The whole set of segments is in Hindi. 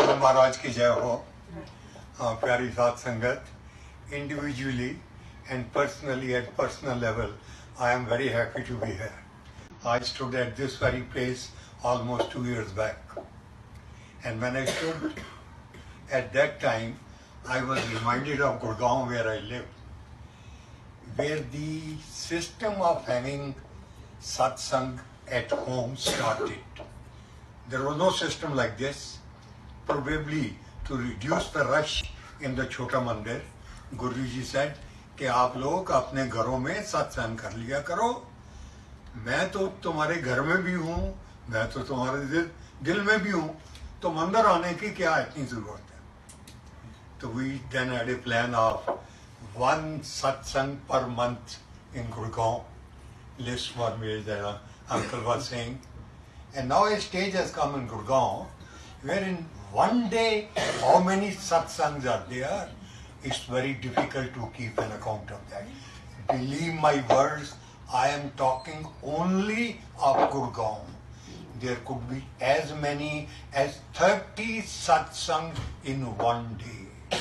गुरु महाराज की जय हो। प्यारी साथ संगत, individually and personally at personal level, I am very happy to be here. I stood at this very place almost 2 years back, and when I stood at that time, I was reminded of Gurgaon where I lived, where the system of having satsang at home started. There was no system like this. Probably to reduce the rush in the Chota Mandir, Guruji said कि आप लोग अपने घरों में सत्संग कर लिया करो। मैं तो तुम्हारे घर में भी हूँ, मैं तो तुम्हारे दिल में भी हूँ, तो मंदिर आने की क्या इतनी जरूरत है। तो we then had a plan of one satsang per month in Gurgaon. List was made that uncle was saying. And now a stage has come in Gurgaon where in one day how many satsangs are there, it's very difficult to keep an account of that. Believe my words, I am talking only of Gurgaon. There could be as many as 30 satsangs in one day.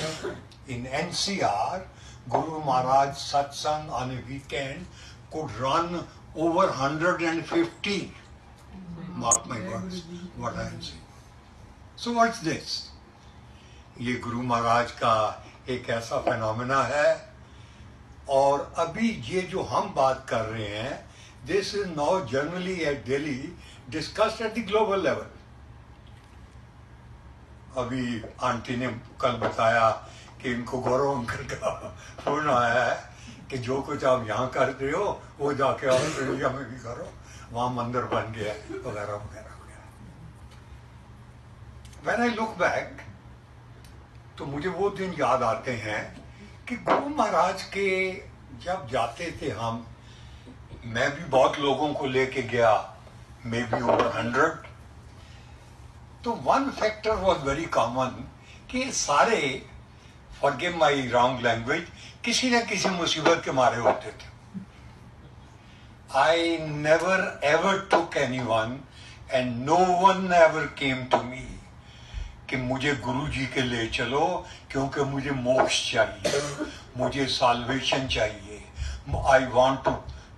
In NCR, Guru Maharaj satsang on a weekend could run over 150. Mark my words, what I am saying. So what's this? ये गुरु महाराज का एक ऐसा फेनोमेना है, और अभी ये जो हम बात कर रहे हैं, this is now generally at Delhi discussed at the global level. अभी आंटी ने कल बताया कि इनको गौरव अंकल का फोन आया है कि जो कुछ आप यहाँ कर रहे हो वो जाके ऑस्ट्रेलिया में भी करो, वहाँ मंदिर बन गया वगैरह वगैरह। When I look back, तो मुझे वो दिन याद आते हैं कि गुरु महाराज के जब जाते थे हम, मैं भी बहुत लोगों को लेके गया, मे बी ओवर 100, तो one factor was very common कि सारे, फॉरगिव माई रॉन्ग लैंग्वेज, किसी न किसी मुसीबत के मारे होते थे। I never ever took anyone and no one ever came to me कि मुझे गुरु जी के ले चलो क्योंकि मुझे मोक्ष चाहिए, मुझे साल्वेशन चाहिए, I want to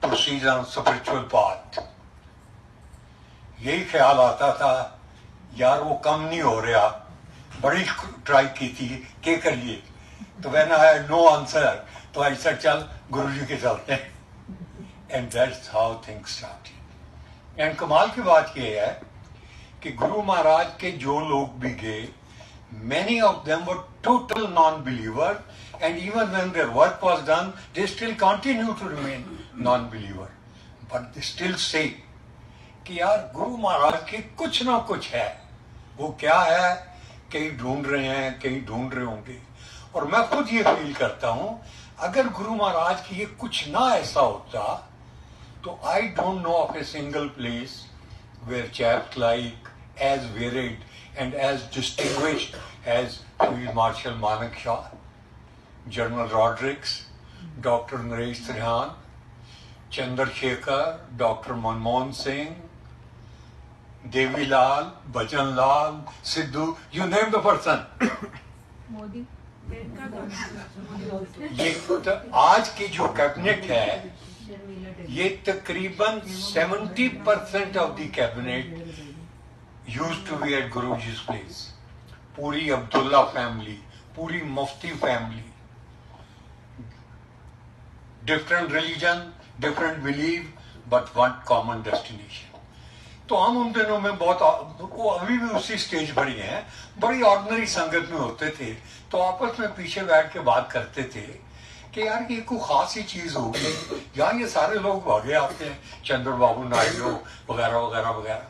proceed on spiritual path. यही ख्याल आता था, यार वो कम नहीं हो रहा, बड़ी ट्राई की थी, क्या करिए। तो when I had no answer, तो आई सेड चल गुरु जी के चलते हैं, and that's how things started. And कमाल की बात यह है कि गुरु महाराज के जो लोग भी गए, many of them were total non-believer, and even when their work was done, they still continue to remain non-believer. But they still say कि यार गुरु महाराज के कुछ ना कुछ है, वो क्या है, कहीं ढूंढ रहे हैं, कहीं ढूंढ रहे होंगे। और मैं खुद ये फील करता हूँ, अगर गुरु महाराज की ये कुछ ना ऐसा होता, तो I don't know of a single place where chaps like as varied and as distinguished as Field Marshal Manak Shah, General Rodericks, Dr. Naresh Trihan, Chandrasekhar, Dr. Manmohan Singh, Devi Lal, Bhajan Lal, Sidhu, you name the person. Modi ये आज की जो कैबिनेट है, ये तकरीबन 70% of the cabinet used to be at Guruji's place. पूरी अब्दुल्ला फैमिली, पूरी Mufti family, different religion, different belief, but one common destination. तो हम उन दिनों में बहुत, वो अभी भी उसी स्टेज पर ही हैं, बड़ी ऑर्डिनरी संगत में होते थे, तो आपस में पीछे बैठ के बात करते थे कि यार ये कोई खास ही चीज होगी, यहाँ ये सारे लोग भागे आते हैं, चंद्रबाबू नायडू वगैरह वगैरह वगैरह।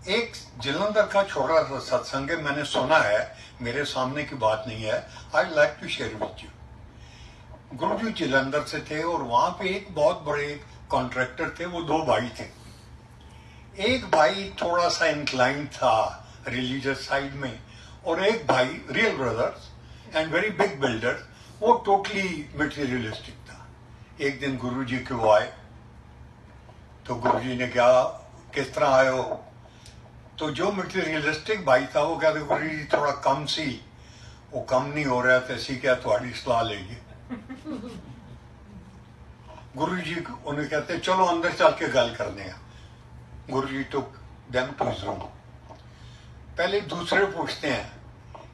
एक जलंधर का छोटा सा सत्संग है, मैंने सुना है, मेरे सामने की बात नहीं है, I like to share with you. Guruji Jalandhar से थे और वहां पे एक बहुत बड़े कॉन्ट्रैक्टर थे, वो दो भाई थे। एक भाई थोड़ा सा इंक्लाइन था रिलीजियस साइड में, और एक भाई, real brothers and very big builder, वो टोटली मटेरियलिस्टिक था। एक दिन गुरुजी को आए, तो गुरुजी ने कहा किस तरह आए हो, तो जो मटीरियलिस्टिक भाई था वो कहते गुरु जी थोड़ा कम सी, वो कम नहीं हो रहा तो असी क्या थोड़ी सलाह लेंगे। गुरु जी उन्हें कहते चलो अंदर चल के गल करने हैं। गुरु जी तो देम टू हिज रूम। पहले दूसरे पूछते हैं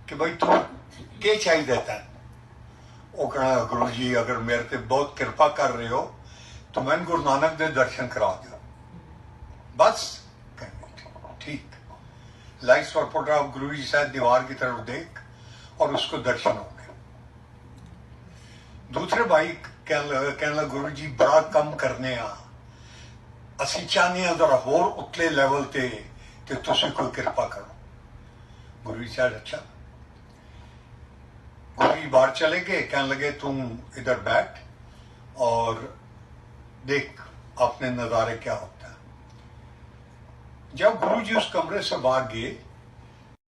कि भाई तू क्या चाहिए देता है। वो कहना गुरु जी अगर मेरे ते बहुत कृपा कर रहे हो तो मैंने गुरु नानक दे दर्शन करा दो बस। ठीक, लाइट्स पर पुट ऑफ। गुरु जी शायद दीवार की तरफ देख और उसको दर्शन हो गए। दूसरे भाई कहने लगा गुरु जी बड़ा कम करने आ, असी चाहने जरा होर उतले लेवल ते तुसी कोई कृपा करो। गुरु जी शायद अच्छा। गुरु जी बाहर चले गए, कहने लगे तुम इधर बैठ और देख अपने नजारे क्या होता है। जब गुरु जी उस कमरे से बाहर गए